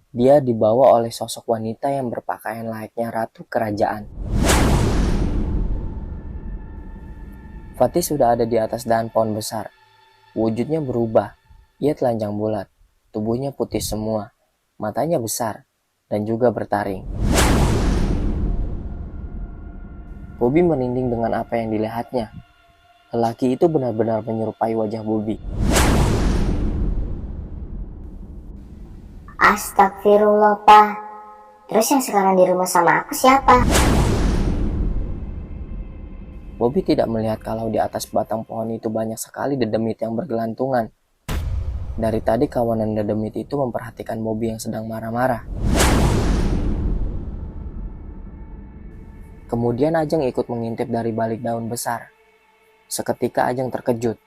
Dia dibawa oleh sosok wanita yang berpakaian layaknya ratu kerajaan. Fatih sudah ada di atas dahan pohon besar. Wujudnya berubah. Ia telanjang bulat, tubuhnya putih semua, matanya besar, dan juga bertaring. Bobby merinding dengan apa yang dilihatnya. Lelaki itu benar-benar menyerupai wajah Bobby. Astagfirullah, Pak. Terus yang sekarang di rumah sama aku siapa? Bobby tidak melihat kalau di atas batang pohon itu banyak sekali dedemit yang bergelantungan. Dari tadi kawanan dedemit itu memperhatikan Bobby yang sedang marah-marah. Kemudian Ajeng ikut mengintip dari balik daun besar. Seketika Ajeng terkejut.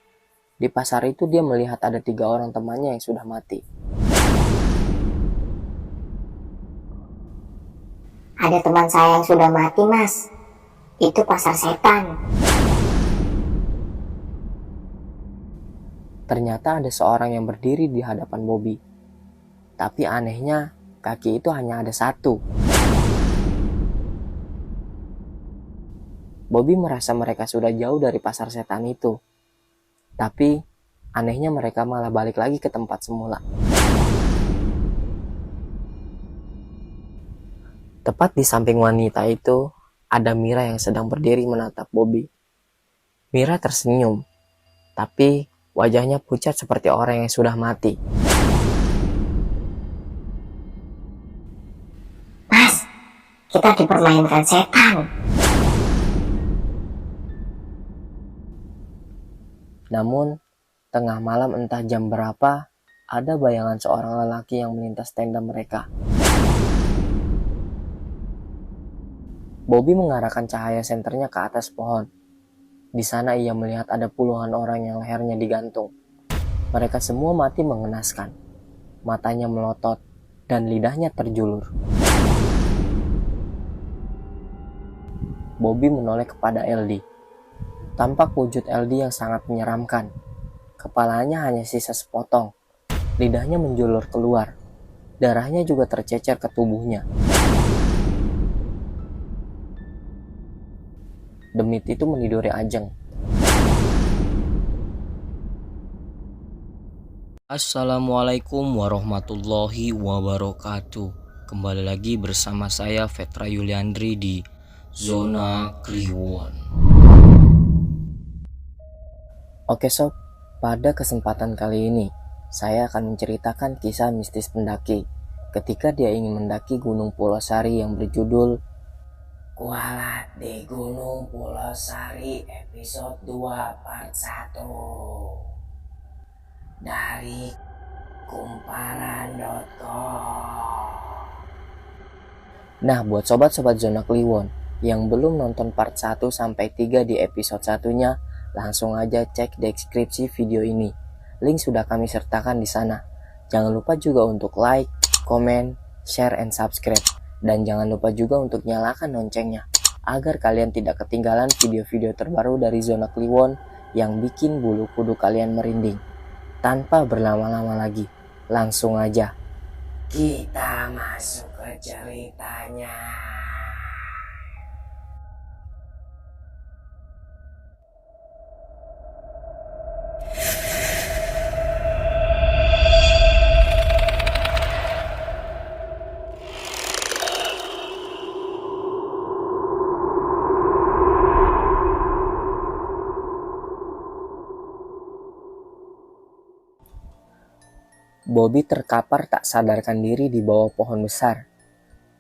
Di pasar itu dia melihat ada 3 orang temannya yang sudah mati. Ada teman saya yang sudah mati, Mas. Itu pasar setan. Ternyata ada seorang yang berdiri di hadapan Bobby. Tapi anehnya, kaki itu hanya ada 1. Bobby merasa mereka sudah jauh dari pasar setan itu. Tapi, anehnya mereka malah balik lagi ke tempat semula. Tepat di samping wanita itu, ada Mira yang sedang berdiri menatap Bobby. Mira tersenyum, tapi wajahnya pucat seperti orang yang sudah mati. Mas, kita dipermainkan setan. Namun, tengah malam entah jam berapa, ada bayangan seorang lelaki yang melintas tenda mereka. Bobby mengarahkan cahaya senternya ke atas pohon. Di sana ia melihat ada puluhan orang yang lehernya digantung. Mereka semua mati mengenaskan. Matanya melotot dan lidahnya terjulur. Bobby menoleh kepada Eldi. Tampak wujud Eldi yang sangat menyeramkan. Kepalanya hanya sisa sepotong. Lidahnya menjulur keluar. Darahnya juga tercecer ke tubuhnya. Demit itu meniduri Ajeng. Assalamualaikum warahmatullahi wabarakatuh. Kembali lagi bersama saya Vetra Yuliandri di Zona Kliwon. Oke sob, pada kesempatan kali ini saya akan menceritakan kisah mistis pendaki ketika dia ingin mendaki Gunung Pulau Sari yang berjudul Kualat di Gunung Pulau Sari episode 2 part 1 dari kumparan.com. Nah, buat sobat-sobat Zona Kliwon yang belum nonton part 1 sampai 3 di episode satunya, langsung aja cek deskripsi video ini. Link sudah kami sertakan di sana. Jangan lupa juga untuk like, komen, share, and subscribe. Dan jangan lupa juga untuk nyalakan loncengnya, agar kalian tidak ketinggalan video-video terbaru dari Zona Kliwon yang bikin bulu kuduk kalian merinding. Tanpa berlama-lama lagi, langsung aja kita masuk ke ceritanya. Bobby terkapar tak sadarkan diri di bawah pohon besar.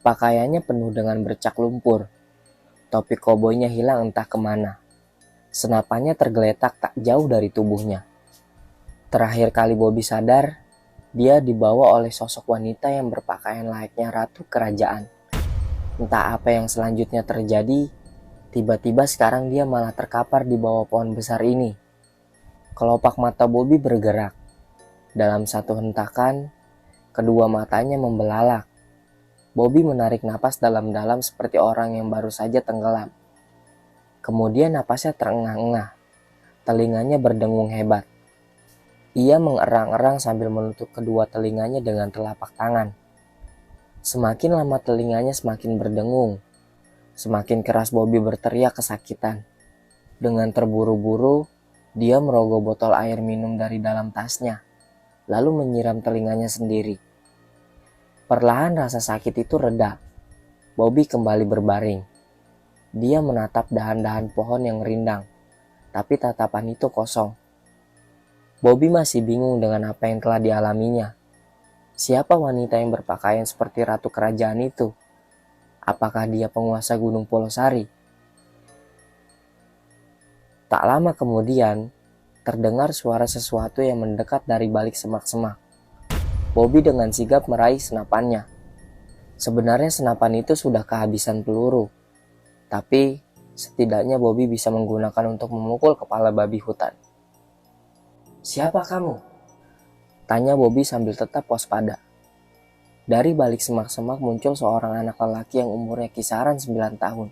Pakaiannya penuh dengan bercak lumpur. Topi koboynya hilang entah kemana. Senapannya tergeletak tak jauh dari tubuhnya. Terakhir kali Bobby sadar, dia dibawa oleh sosok wanita yang berpakaian layaknya ratu kerajaan. Entah apa yang selanjutnya terjadi, tiba-tiba sekarang dia malah terkapar di bawah pohon besar ini. Kelopak mata Bobby bergerak. Dalam satu hentakan, kedua matanya membelalak. Bobby menarik napas dalam-dalam seperti orang yang baru saja tenggelam. Kemudian napasnya terengah-engah. Telinganya berdengung hebat. Ia mengerang-erang sambil menutup kedua telinganya dengan telapak tangan. Semakin lama telinganya semakin berdengung. Semakin keras Bobby berteriak kesakitan. Dengan terburu-buru, dia merogoh botol air minum dari dalam tasnya, lalu menyiram telinganya sendiri. Perlahan rasa sakit itu reda. Bobby kembali berbaring. Dia menatap dahan-dahan pohon yang rindang, tapi tatapan itu kosong. Bobby masih bingung dengan apa yang telah dialaminya. Siapa wanita yang berpakaian seperti ratu kerajaan itu? Apakah dia penguasa Gunung Polosari? Tak lama kemudian, terdengar suara sesuatu yang mendekat dari balik semak-semak. Bobby dengan sigap meraih senapannya. Sebenarnya senapan itu sudah kehabisan peluru, tapi setidaknya Bobby bisa menggunakan untuk memukul kepala babi hutan. "Siapa kamu?" tanya Bobby sambil tetap waspada. Dari balik semak-semak muncul seorang anak lelaki yang umurnya kisaran 9 tahun.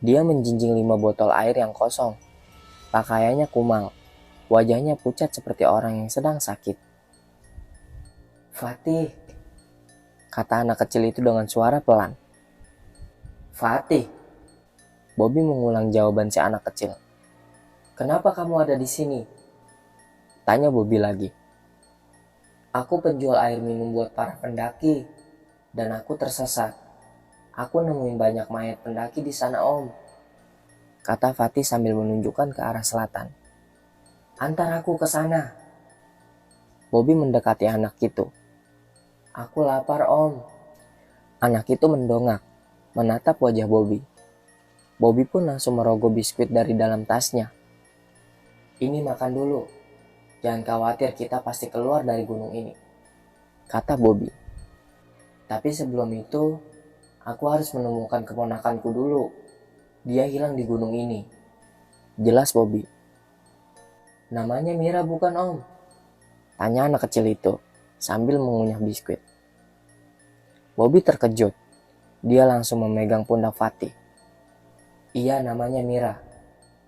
Dia menjinjing 5 botol air yang kosong. Pakaiannya kumal, wajahnya pucat seperti orang yang sedang sakit. "Fatih," kata anak kecil itu dengan suara pelan. "Fatih," Bobby mengulang jawaban si anak kecil. "Kenapa kamu ada di sini?" tanya Bobby lagi. "Aku penjual air minum buat para pendaki, dan aku tersesat. Aku nemuin banyak mayat pendaki di sana, Om," kata Fatih sambil menunjukkan ke arah selatan. "Antar aku ke sana." Bobby mendekati anak itu. "Aku lapar, Om." Anak itu mendongak, menatap wajah Bobby. Bobby pun langsung merogoh biskuit dari dalam tasnya. "Ini makan dulu. Jangan khawatir, kita pasti keluar dari gunung ini," kata Bobby. "Tapi sebelum itu, aku harus menemukan keponakanku dulu. Dia hilang di gunung ini," jelas Bobby. "Namanya Mira bukan, Om?" tanya anak kecil itu sambil mengunyah biskuit. Bobby terkejut. Dia langsung memegang pundak Fatih. "Iya, namanya Mira.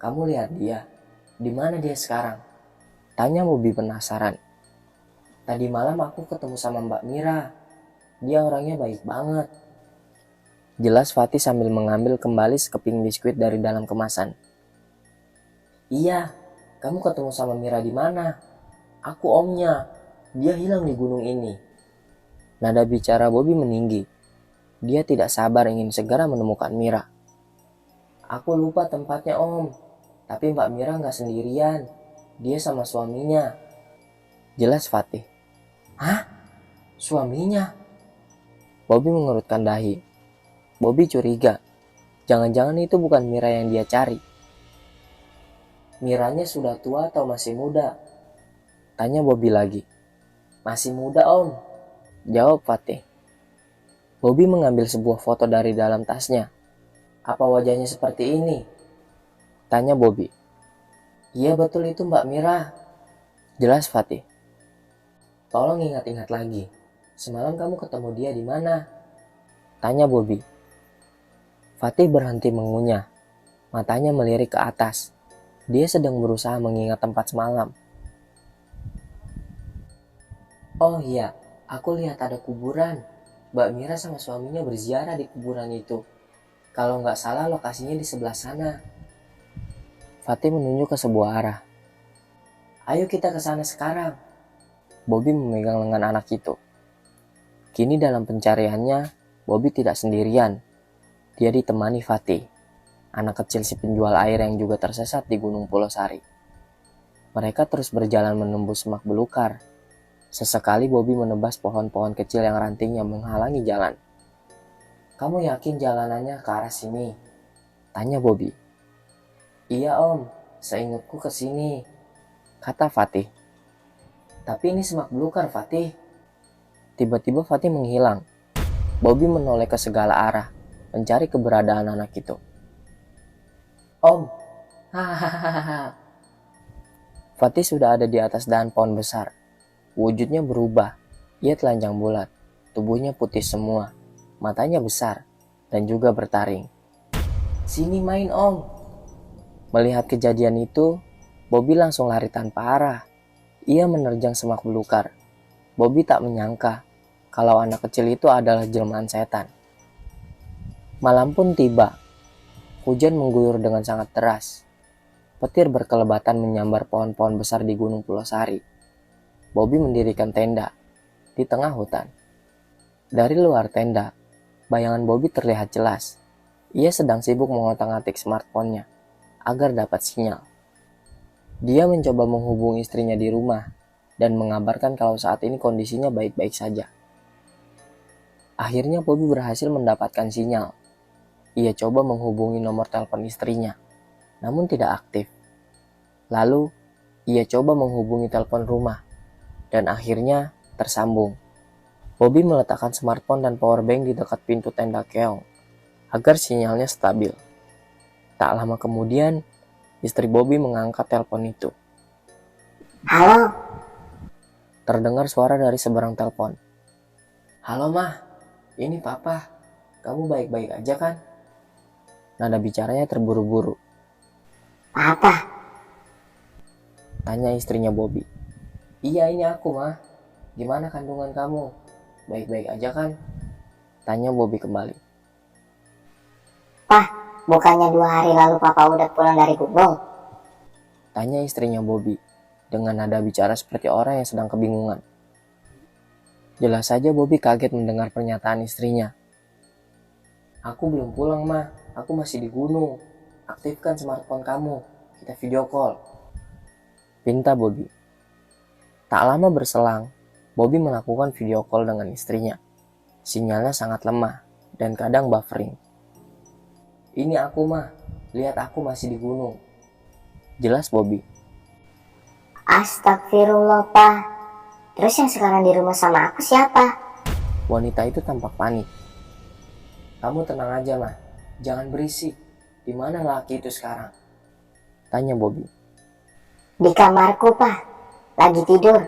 Kamu lihat dia. Di mana dia sekarang?" tanya Bobby penasaran. "Tadi malam aku ketemu sama Mbak Mira. Dia orangnya baik banget," jelas Fatih sambil mengambil kembali sekeping biskuit dari dalam kemasan. "Iya, kamu ketemu sama Mira di mana?" "Aku omnya. Dia hilang di gunung ini." Nada bicara Bobby meninggi. Dia tidak sabar ingin segera menemukan Mira. "Aku lupa tempatnya, Om. Tapi Mbak Mira nggak sendirian. Dia sama suaminya," jelas Fatih. "Hah? Suaminya?" Bobby mengerutkan dahi. Bobby curiga. Jangan-jangan itu bukan Mira yang dia cari. "Miranya sudah tua atau masih muda?" tanya Bobby lagi. "Masih muda, Om," jawab Fatih. Bobby mengambil sebuah foto dari dalam tasnya. "Apa wajahnya seperti ini?" tanya Bobby. "Iya, betul, itu Mbak Mira," jelas Fatih. "Tolong ingat-ingat lagi. Semalam kamu ketemu dia di mana?" tanya Bobby. Fatih berhenti mengunyah. Matanya melirik ke atas. Dia sedang berusaha mengingat tempat semalam. "Oh iya, aku lihat ada kuburan. Mbak Mira sama suaminya berziarah di kuburan itu. Kalau nggak salah lokasinya di sebelah sana." Fatih menunjuk ke sebuah arah. "Ayo kita ke sana sekarang." Bobby memegang lengan anak itu. Kini dalam pencariannya, Bobby tidak sendirian. Dia ditemani Fatih, anak kecil si penjual air yang juga tersesat di Gunung Polosari. Mereka terus berjalan menembus semak belukar. Sesekali Bobby menebas pohon-pohon kecil yang rantingnya menghalangi jalan. "Kamu yakin jalanannya ke arah sini?" tanya Bobby. "Iya, Om, seingatku ke sini," kata Fatih. "Tapi ini semak belukar, Fatih." Tiba-tiba Fatih menghilang. Bobby menoleh ke segala arah, mencari keberadaan anak itu. "Om, hahaha." Fatih sudah ada di atas dahan pohon besar. Wujudnya berubah. Ia telanjang bulat, tubuhnya putih semua, matanya besar, dan juga bertaring. "Sini main, Om." Melihat kejadian itu, Bobby langsung lari tanpa arah. Ia menerjang semak belukar. Bobby tak menyangka kalau anak kecil itu adalah jelmaan setan. Malam pun tiba. Hujan mengguyur dengan sangat deras. Petir berkelebatan menyambar pohon-pohon besar di Gunung Pulau Sari. Bobby mendirikan tenda di tengah hutan. Dari luar tenda, bayangan Bobby terlihat jelas. Ia sedang sibuk mengotak-atik smartphone-nya agar dapat sinyal. Dia mencoba menghubungi istrinya di rumah dan mengabarkan kalau saat ini kondisinya baik-baik saja. Akhirnya Bobby berhasil mendapatkan sinyal. Ia coba menghubungi nomor telepon istrinya, namun tidak aktif. Lalu, ia coba menghubungi telepon rumah, dan akhirnya tersambung. Bobby meletakkan smartphone dan powerbank di dekat pintu tenda keong, agar sinyalnya stabil. Tak lama kemudian, istri Bobby mengangkat telepon itu. Halo, Terdengar suara dari seberang telepon. Halo mah, ini papa. Kamu baik-baik aja kan? Nada bicaranya terburu-buru. Papa. Tanya istrinya Bobby. Iya ini aku mah. Gimana kandungan kamu? Baik-baik aja kan? Tanya Bobby kembali. Pah, bukannya 2 hari lalu papa udah pulang dari gunung? Tanya istrinya Bobby dengan nada bicara seperti orang yang sedang kebingungan. Jelas saja Bobby kaget mendengar pernyataan istrinya. Aku belum pulang mah, aku masih di gunung. Aktifkan smartphone kamu, kita video call. Pinta Bobby. Tak lama berselang, Bobby melakukan video call dengan istrinya. Sinyalnya sangat lemah dan kadang buffering. Ini aku mah, lihat aku masih di gunung. Jelas Bobby. Astagfirullah, Pak. Terus yang sekarang di rumah sama aku siapa? Wanita itu tampak panik. Kamu tenang aja mah, jangan berisik. Di mana laki itu sekarang? Tanya Bobby. Di kamarku, Pak. Lagi tidur.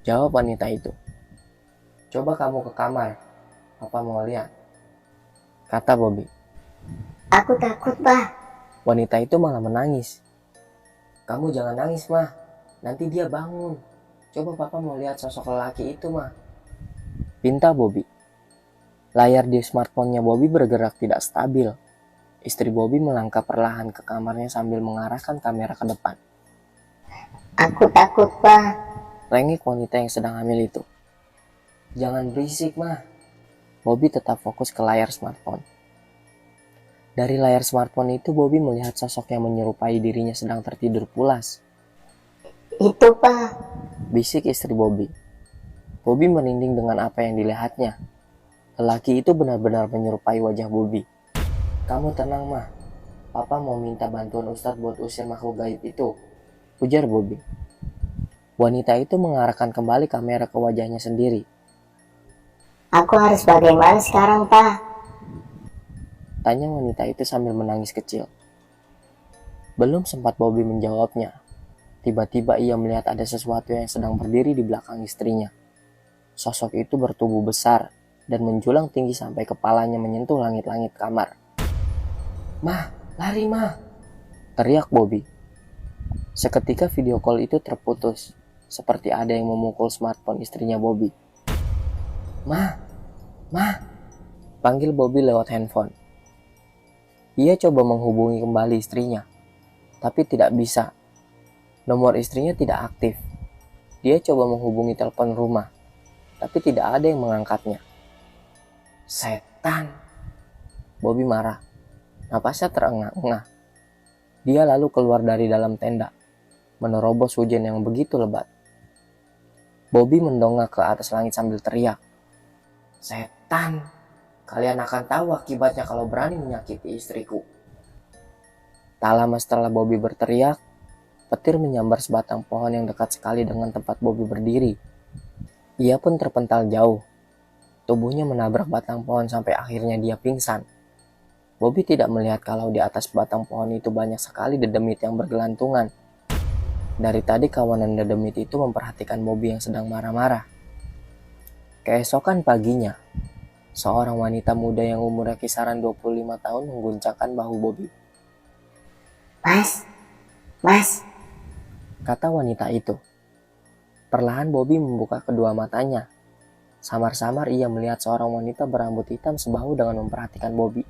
Jawab wanita itu. Coba kamu ke kamar, papa mau lihat. Kata Bobby. Aku takut, Pak. Wanita itu malah menangis. Kamu jangan nangis mah, nanti dia bangun. Coba papa mau lihat sosok lelaki itu mah. Pinta Bobby. Layar di smartphone-nya Bobby bergerak tidak stabil. Istri Bobby melangkah perlahan ke kamarnya sambil mengarahkan kamera ke depan. Aku takut, Pak. Rengek wanita yang sedang hamil itu. Jangan berisik mah. Bobby tetap fokus ke layar smartphone. Dari layar smartphone itu Bobby melihat sosok yang menyerupai dirinya sedang tertidur pulas. Itu, Pak. Bisik istri Bobby. Bobby merinding dengan apa yang dilihatnya. Lelaki itu benar-benar menyerupai wajah Bobby. Kamu tenang mah. Papa mau minta bantuan Ustadz buat usir makhluk gaib itu. Ujar Bobby. Wanita itu mengarahkan kembali kamera ke wajahnya sendiri. Aku harus bagaimana sekarang, Pak? Tanya wanita itu sambil menangis kecil. Belum sempat Bobby menjawabnya. Tiba-tiba ia melihat ada sesuatu yang sedang berdiri di belakang istrinya. Sosok itu bertubuh besar dan menjulang tinggi sampai kepalanya menyentuh langit-langit kamar. Mah, lari mah! Teriak Bobby. Seketika video call itu terputus, seperti ada yang memukul smartphone istrinya Bobby. Mah! Panggil Bobby lewat handphone. Ia coba menghubungi kembali istrinya, tapi tidak bisa. Nomor istrinya tidak aktif. Dia coba menghubungi telepon rumah, tapi tidak ada yang mengangkatnya. Setan! Bobby marah. Napasnya terengah-engah. Dia lalu keluar dari dalam tenda, menerobos hujan yang begitu lebat. Bobby mendongak ke atas langit sambil teriak. Setan! Kalian akan tahu akibatnya kalau berani menyakiti istriku. Tak lama setelah Bobby berteriak, petir menyambar sebatang pohon yang dekat sekali dengan tempat Bobby berdiri. Ia pun terpental jauh. Tubuhnya menabrak batang pohon sampai akhirnya dia pingsan. Bobby tidak melihat kalau di atas batang pohon itu banyak sekali dedemit yang bergelantungan. Dari tadi kawanan dedemit itu memperhatikan Bobby yang sedang marah-marah. Keesokan paginya, seorang wanita muda yang umurnya kisaran 25 tahun mengguncangkan bahu Bobby. Mas, Kata wanita itu. Perlahan Bobby membuka kedua matanya. Samar-samar ia melihat seorang wanita berambut hitam sebahu dengan memperhatikan Bobby.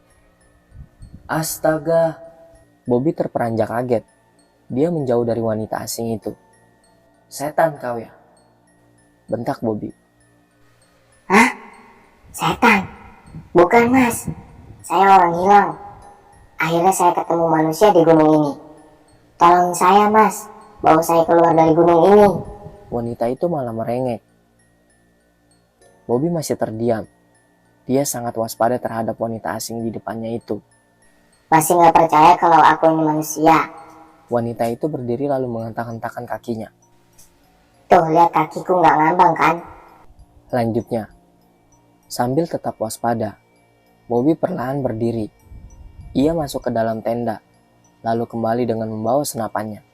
Astaga! Bobby terperanjak kaget. Dia menjauh dari wanita asing itu. Setan kau ya? Bentak Bobby. Hah? Setan? Bukan mas, saya orang hilang. Akhirnya saya ketemu manusia di gunung ini. Tolong saya mas, bawa saya keluar dari gunung ini. Wanita itu malah merengek. Bobby masih terdiam. Dia sangat waspada terhadap wanita asing di depannya itu. Masih gak percaya kalau aku ini manusia? Wanita itu berdiri lalu menghentak-hentakan kakinya. Tuh lihat kakiku gak ngambang kan? Lanjutnya, sambil tetap waspada, Bobby perlahan berdiri. Ia masuk ke dalam tenda, lalu kembali dengan membawa senapannya.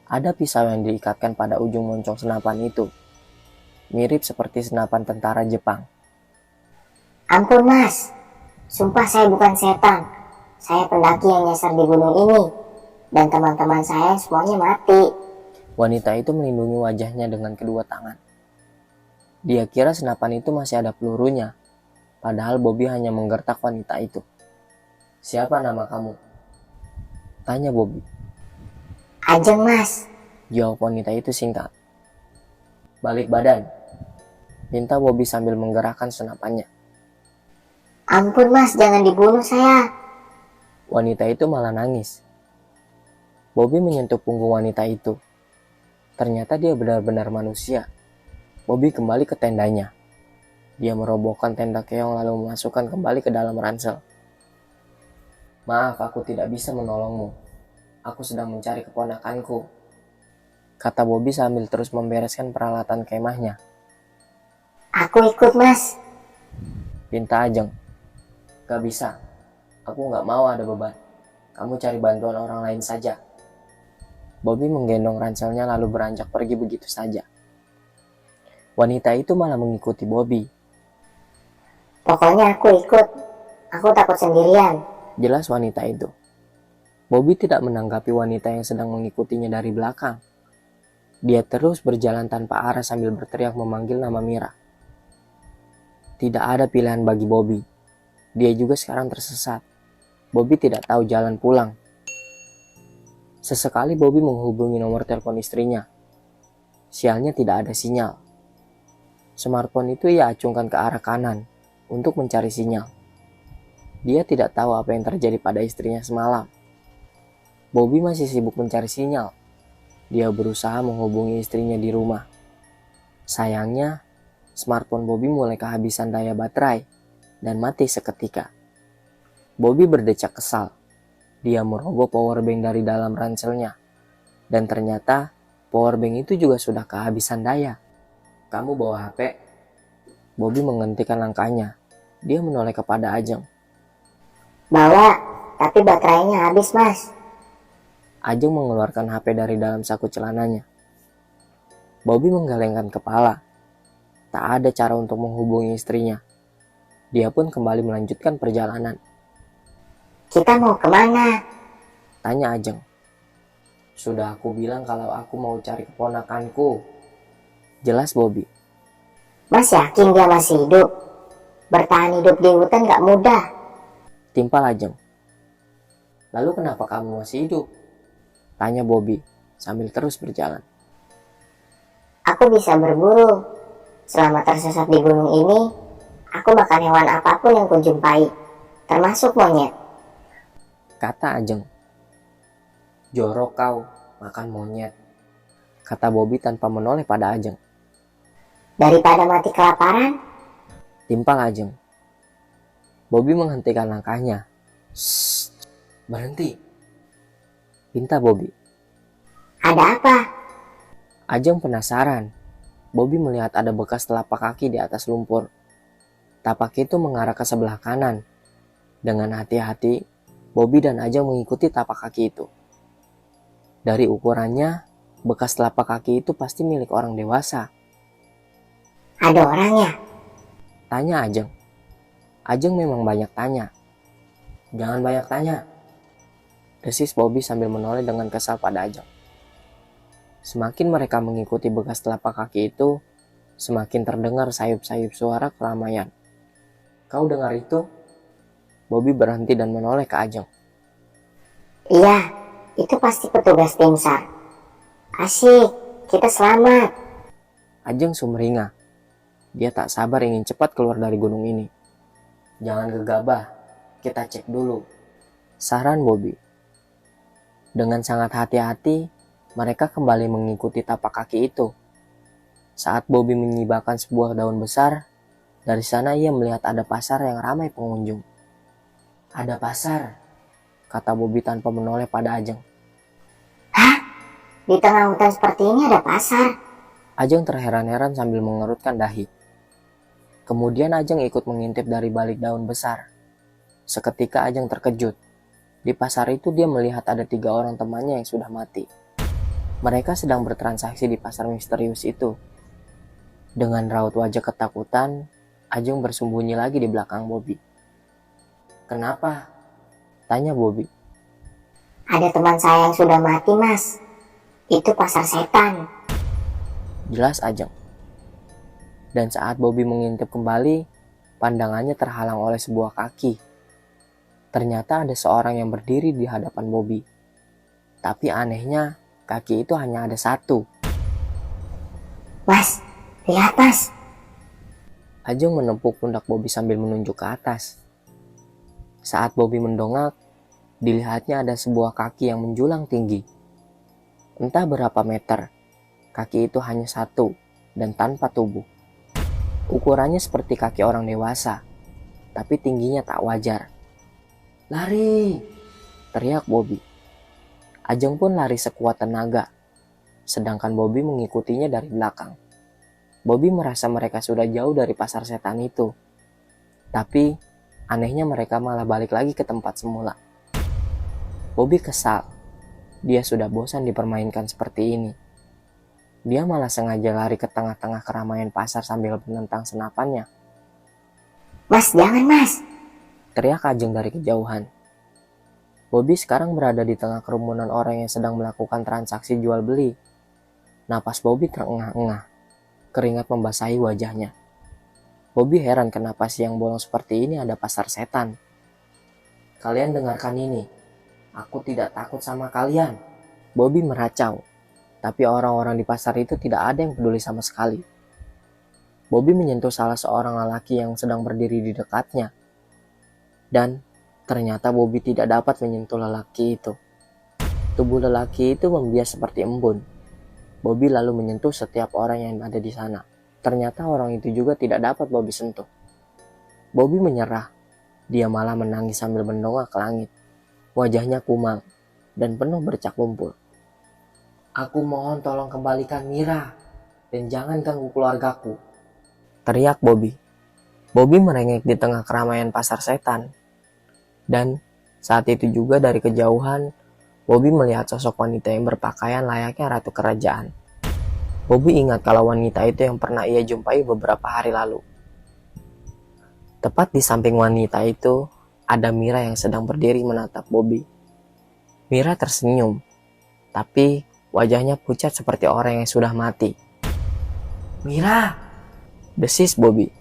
Ada pisau yang diikatkan pada ujung moncong senapan itu, mirip seperti senapan tentara Jepang. Ampun mas, sumpah saya bukan setan. Saya pendaki yang nyasar di gunung ini. Dan teman-teman saya semuanya mati. Wanita itu melindungi wajahnya dengan kedua tangan. Dia kira senapan itu masih ada pelurunya, padahal Bobby hanya menggertak wanita itu. Siapa nama kamu? Tanya Bobby. Ajeng mas. Jawab wanita itu singkat. Balik badan, minta Bobby sambil menggerakkan senapannya. Ampun mas, jangan dibunuh saya. Wanita itu malah nangis. Bobby menyentuh punggung wanita itu. Ternyata dia benar-benar manusia. Bobby kembali ke tendanya. Dia merobohkan tenda keong lalu memasukkan kembali ke dalam ransel. Maaf, aku tidak bisa menolongmu. Aku sedang mencari keponakanku, kata Bobby sambil terus membereskan peralatan kemahnya. Aku ikut mas. Pinta Ajeng. Gak bisa. Aku gak mau ada beban. Kamu cari bantuan orang lain saja. Bobby menggendong ranselnya lalu beranjak pergi begitu saja. Wanita itu malah mengikuti Bobby. Pokoknya aku ikut. Aku takut sendirian. Jelas wanita itu. Bobby tidak menanggapi wanita yang sedang mengikutinya dari belakang. Dia terus berjalan tanpa arah sambil berteriak memanggil nama Mira. Tidak ada pilihan bagi Bobby. Dia juga sekarang tersesat. Bobby tidak tahu jalan pulang. Sesekali Bobby menghubungi nomor telepon istrinya. Sialnya tidak ada sinyal. Smartphone itu ia acungkan ke arah kanan untuk mencari sinyal. Dia tidak tahu apa yang terjadi pada istrinya semalam. Bobby masih sibuk mencari sinyal. Dia berusaha menghubungi istrinya di rumah. Sayangnya, smartphone Bobby mulai kehabisan daya baterai dan mati seketika. Bobby berdecak kesal. Dia merogoh powerbank dari dalam ranselnya. Dan ternyata powerbank itu juga sudah kehabisan daya. Kamu bawa HP? Bobby menghentikan langkahnya. Dia menoleh kepada Ajeng. Bawa, tapi baterainya habis mas. Ajeng mengeluarkan HP dari dalam saku celananya. Bobby menggelengkan kepala. Tak ada cara untuk menghubungi istrinya. Dia pun kembali melanjutkan perjalanan. Kita mau kemana? Tanya Ajeng. Sudah aku bilang kalau aku mau cari keponakanku. Jelas Bobby. Mas yakin dia masih hidup? Bertahan hidup di hutan gak mudah. Timpal Ajeng. Lalu kenapa kamu masih hidup? Tanya Bobby sambil terus berjalan. Aku bisa berburu. Selama tersesat di gunung ini, aku makan hewan apapun yang kujumpai, termasuk monyet. Kata Ajeng. Jorok kau makan monyet, kata Bobby tanpa menoleh pada Ajeng. Daripada mati kelaparan. Timpal Ajeng. Bobby menghentikan langkahnya. Shh, berhenti, pinta Bobby. Ada apa? Ajeng penasaran. Bobby melihat ada bekas telapak kaki di atas lumpur. Tapak itu mengarah ke sebelah kanan. Dengan hati-hati, Bobby dan Ajeng mengikuti tapak kaki itu. Dari ukurannya, bekas telapak kaki itu pasti milik orang dewasa. Ada orangnya? Tanya Ajeng. Ajeng memang banyak tanya. Jangan banyak tanya, desis Bobby sambil menoleh dengan kesal pada Ajeng. Semakin mereka mengikuti bekas telapak kaki itu, semakin terdengar sayup-sayup suara keramaian. "Kau dengar itu?" Bobby berhenti dan menoleh ke Ajeng. Iya, itu pasti petugas tim SAR. Asyik, kita selamat. Ajeng sumringah. Dia tak sabar ingin cepat keluar dari gunung ini. "Jangan gegabah, kita cek dulu," saran Bobby. Dengan sangat hati-hati, mereka kembali mengikuti tapak kaki itu. Saat Bobby menyibakkan sebuah daun besar, dari sana ia melihat ada pasar yang ramai pengunjung. "Ada pasar," kata Bobby tanpa menoleh pada Ajeng. Hah? Di tengah hutan seperti ini ada pasar? Ajeng terheran-heran sambil mengerutkan dahi. Kemudian Ajeng ikut mengintip dari balik daun besar. Seketika Ajeng terkejut. Di pasar itu dia melihat ada 3 orang temannya yang sudah mati. Mereka sedang bertransaksi di pasar misterius itu. Dengan raut wajah ketakutan, Ajeng bersembunyi lagi di belakang Bobby. "Kenapa?" tanya Bobby. Ada teman saya yang sudah mati, Mas. Itu pasar setan. Jelas Ajeng. Dan saat Bobby mengintip kembali, pandangannya terhalang oleh sebuah kaki. Ternyata ada seorang yang berdiri di hadapan Bobby. Tapi anehnya, kaki itu hanya ada 1. Mas, lihat Mas. Ajeng menepuk pundak Bobby sambil menunjuk ke atas. Saat Bobby mendongak, dilihatnya ada sebuah kaki yang menjulang tinggi. Entah berapa meter, kaki itu hanya 1 dan tanpa tubuh. Ukurannya seperti kaki orang dewasa, tapi tingginya tak wajar. "Lari!" teriak Bobby. Ajeng pun lari sekuat tenaga, sedangkan Bobby mengikutinya dari belakang. Bobby merasa mereka sudah jauh dari pasar setan itu. Tapi anehnya mereka malah balik lagi ke tempat semula. Bobby kesal. Dia sudah bosan dipermainkan seperti ini. Dia malah sengaja lari ke tengah-tengah keramaian pasar sambil menentang senapannya. Mas, jangan Mas. Teriak Ajeng dari kejauhan. Bobby sekarang berada di tengah kerumunan orang yang sedang melakukan transaksi jual beli. Napas Bobby terengah-engah. Keringat membasahi wajahnya. Bobby heran kenapa siang bolong seperti ini ada pasar setan. "Kalian dengarkan ini. Aku tidak takut sama kalian." Bobby meracau. Tapi orang-orang di pasar itu tidak ada yang peduli sama sekali. Bobby menyentuh salah seorang lelaki yang sedang berdiri di dekatnya. Dan ternyata Bobby tidak dapat menyentuh lelaki itu. Tubuh lelaki itu membias seperti embun. Bobby lalu menyentuh setiap orang yang ada di sana. Ternyata orang itu juga tidak dapat Bobby sentuh. Bobby menyerah. Dia malah menangis sambil mendongak ke langit. Wajahnya kumal dan penuh bercak lumpur. "Aku mohon tolong kembalikan Mira dan jangan ganggu keluargaku," teriak Bobby. Bobby merengek di tengah keramaian pasar setan. Dan saat itu juga dari kejauhan, Bobby melihat sosok wanita yang berpakaian layaknya ratu kerajaan. Bobby ingat kalau wanita itu yang pernah ia jumpai beberapa hari lalu. Tepat di samping wanita itu, ada Mira yang sedang berdiri menatap Bobby. Mira tersenyum, tapi wajahnya pucat seperti orang yang sudah mati. "Mira!" desis Bobby.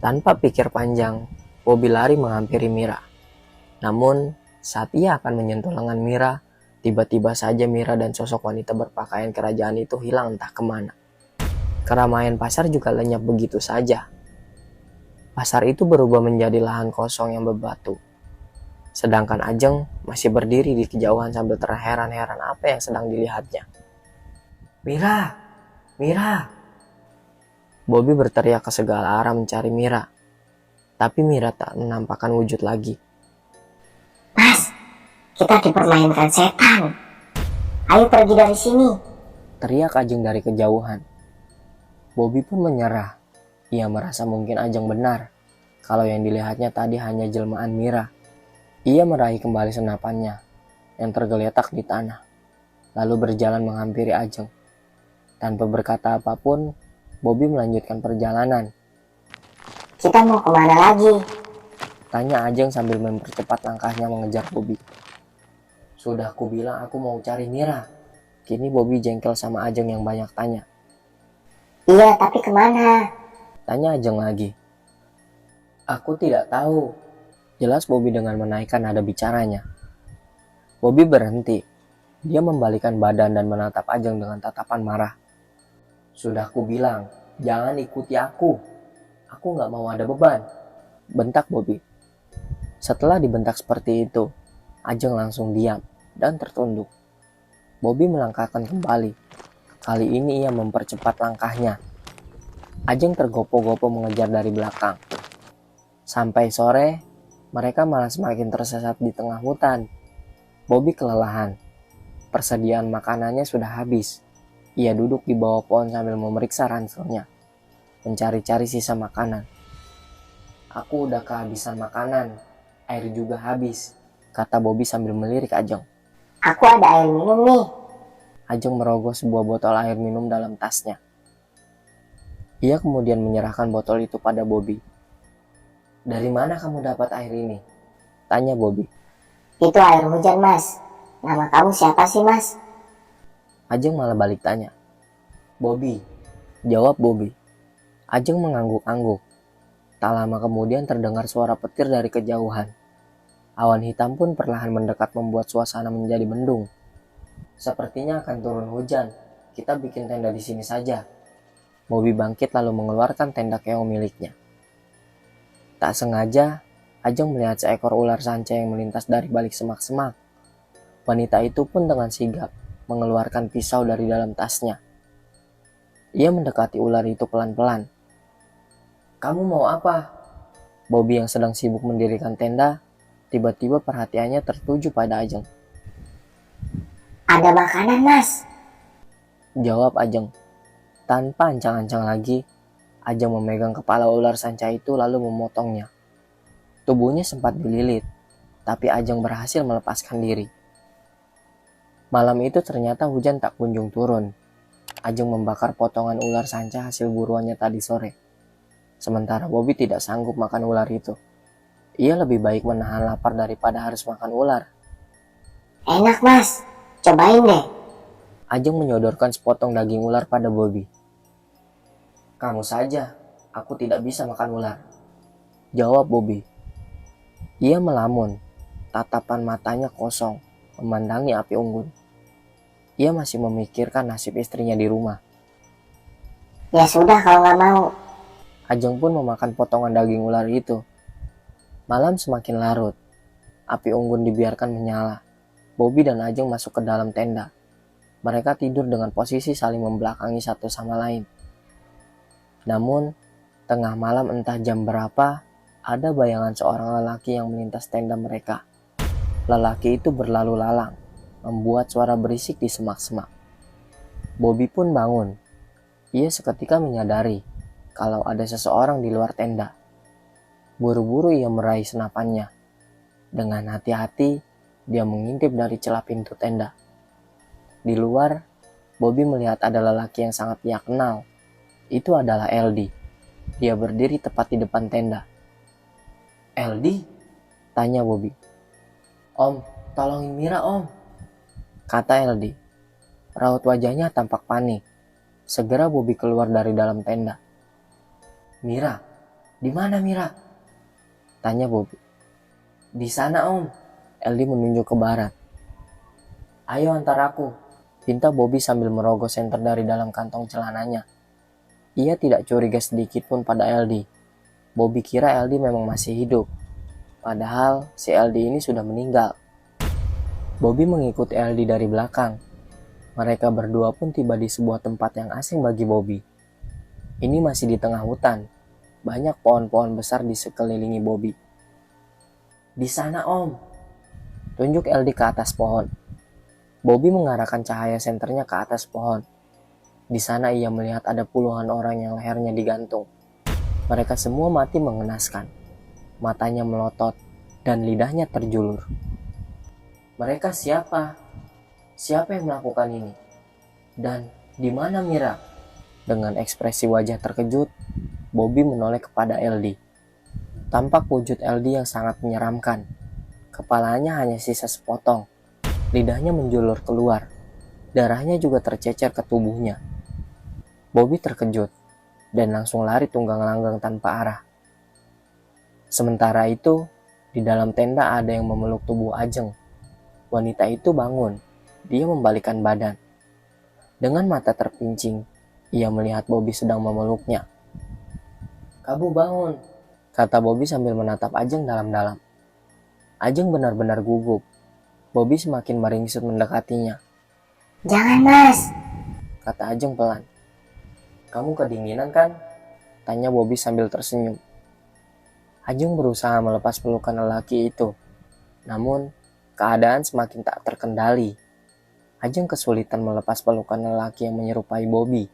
Tanpa pikir panjang, Bobby lari menghampiri Mira. Namun, saat ia akan menyentuh lengan Mira, tiba-tiba saja Mira dan sosok wanita berpakaian kerajaan itu hilang entah kemana. Keramaian pasar juga lenyap begitu saja. Pasar itu berubah menjadi lahan kosong yang berbatu. Sedangkan Ajeng masih berdiri di kejauhan sambil terheran-heran apa yang sedang dilihatnya. "Mira! Mira!" Bobby berteriak ke segala arah mencari Mira. Tapi Mira tak menampakkan wujud lagi. Mas, kita dipermainkan setan. Ayo pergi dari sini. Teriak Ajeng dari kejauhan. Bobby pun menyerah. Ia merasa mungkin Ajeng benar. Kalau yang dilihatnya tadi hanya jelmaan Mira. Ia meraih kembali senapannya yang tergeletak di tanah. Lalu berjalan menghampiri Ajeng. Tanpa berkata apapun, Bobby melanjutkan perjalanan. Kita mau kemana lagi? Tanya Ajeng sambil mempercepat langkahnya mengejar Bobby. "Sudah ku bilang aku mau cari Mira." Kini Bobby jengkel sama Ajeng yang banyak tanya. Iya, tapi kemana? Tanya Ajeng lagi. Aku tidak tahu. Jelas Bobby dengan menaikkan nada bicaranya. Bobby berhenti. Dia membalikan badan dan menatap Ajeng dengan tatapan marah. Sudah ku bilang, jangan ikuti aku. Aku gak mau ada beban. Bentak Bobby. Setelah dibentak seperti itu, Ajeng langsung diam dan tertunduk. Bobby melangkahkan kembali. Kali ini ia mempercepat langkahnya. Ajeng tergopoh-gopoh mengejar dari belakang. Sampai sore, mereka malah semakin tersesat di tengah hutan. Bobby kelelahan. Persediaan makanannya sudah habis. Ia duduk di bawah pohon sambil memeriksa ranselnya, mencari-cari sisa makanan. Aku udah kehabisan makanan, air juga habis, kata Bobby sambil melirik Ajeng. Aku ada air minum nih. Ajeng merogoh sebuah botol air minum dalam tasnya. Ia kemudian menyerahkan botol itu pada Bobby. Dari mana kamu dapat air ini? Tanya Bobby. Itu air hujan, Mas. Nama kamu siapa sih, Mas? Ajeng malah balik tanya. Bobby, jawab Bobby. Ajeng mengangguk-angguk. Tak lama kemudian terdengar suara petir dari kejauhan. Awan hitam pun perlahan mendekat membuat suasana menjadi mendung. Sepertinya akan turun hujan. Kita bikin tenda di sini saja. Bobby bangkit lalu mengeluarkan tenda keong miliknya. Tak sengaja, Ajeng melihat seekor ular sanca yang melintas dari balik semak-semak. Wanita itu pun dengan sigap mengeluarkan pisau dari dalam tasnya. Ia mendekati ular itu pelan-pelan. Kamu mau apa? Bobby yang sedang sibuk mendirikan tenda, tiba-tiba perhatiannya tertuju pada Ajeng. Ada makanan, Mas. Jawab Ajeng. Tanpa ancang-ancang lagi, Ajeng memegang kepala ular sanca itu lalu memotongnya. Tubuhnya sempat dililit, tapi Ajeng berhasil melepaskan diri. Malam itu ternyata hujan tak kunjung turun. Ajeng membakar potongan ular sanca hasil buruannya tadi sore. Sementara Bobby tidak sanggup makan ular itu. Ia lebih baik menahan lapar daripada harus makan ular. Enak, Mas. Cobain deh. Ajeng menyodorkan sepotong daging ular pada Bobby. Kamu saja, aku tidak bisa makan ular. Jawab Bobby. Ia melamun, tatapan matanya kosong, memandangi api unggun. Ia masih memikirkan nasib istrinya di rumah. Ya sudah kalau nggak mau. Ajeng pun memakan potongan daging ular itu. Malam semakin larut. Api unggun dibiarkan menyala. Bobby dan Ajeng masuk ke dalam tenda. Mereka tidur dengan posisi saling membelakangi satu sama lain. Namun, tengah malam entah jam berapa, ada bayangan seorang lelaki yang melintas tenda mereka. Lelaki itu berlalu lalang, membuat suara berisik di semak-semak. Bobby pun bangun. Ia seketika menyadari kalau ada seseorang di luar tenda. Buru-buru ia meraih senapannya. Dengan hati-hati, dia mengintip dari celah pintu tenda. Di luar, Bobby melihat ada lelaki yang sangat ia kenal. Itu adalah LD. Dia berdiri tepat di depan tenda. LD? Tanya Bobby. Om, tolongin Mira om, kata LD. Raut wajahnya tampak panik. Segera Bobby keluar dari dalam tenda. Mira, di mana Mira? Tanya Bobby. Di sana om, LD menunjuk ke barat. Ayo antar aku, pinta Bobby sambil merogoh senter dari dalam kantong celananya. Ia tidak curiga sedikit pun pada LD. Bobby kira LD memang masih hidup. Padahal si LD ini sudah meninggal. Bobby mengikuti LD dari belakang. Mereka berdua pun tiba di sebuah tempat yang asing bagi Bobby. Ini masih di tengah hutan. Banyak pohon-pohon besar di sekelilingi Bobby. Di sana om, tunjuk LD ke atas pohon. Bobby mengarahkan cahaya senternya ke atas pohon. Di sana ia melihat ada puluhan orang yang lehernya digantung. Mereka semua mati mengenaskan. Matanya melotot dan lidahnya terjulur. Mereka siapa? Siapa yang melakukan ini? Dan di mana Mira? Dengan ekspresi wajah terkejut, Bobby menoleh kepada LD. Tampak wujud LD yang sangat menyeramkan. Kepalanya hanya sisa sepotong. Lidahnya menjulur keluar. Darahnya juga tercecer ke tubuhnya. Bobby terkejut. dan langsung lari tunggang-langgang tanpa arah. Sementara itu, di dalam tenda ada yang memeluk tubuh Ajeng. Wanita itu bangun. Dia membalikkan badan. Dengan mata terpincing, ia melihat Bobby sedang memeluknya. "Kamu bangun," kata Bobby sambil menatap Ajeng dalam-dalam. Ajeng benar-benar gugup. Bobby semakin meringsut mendekatinya. Jangan mas. Kata Ajeng pelan. "Kamu kedinginan kan?" Tanya Bobby sambil tersenyum. Ajeng berusaha melepas pelukan lelaki itu. Namun, keadaan semakin tak terkendali. Ajeng kesulitan melepas pelukan lelaki yang menyerupai Bobby.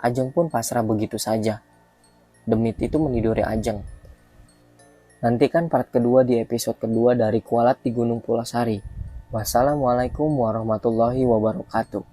Ajeng pun pasrah begitu saja. Demit itu meniduri Ajeng. Nantikan part kedua di episode kedua dari Kualat di Gunung Pulau Sari. Wassalamualaikum warahmatullahi wabarakatuh.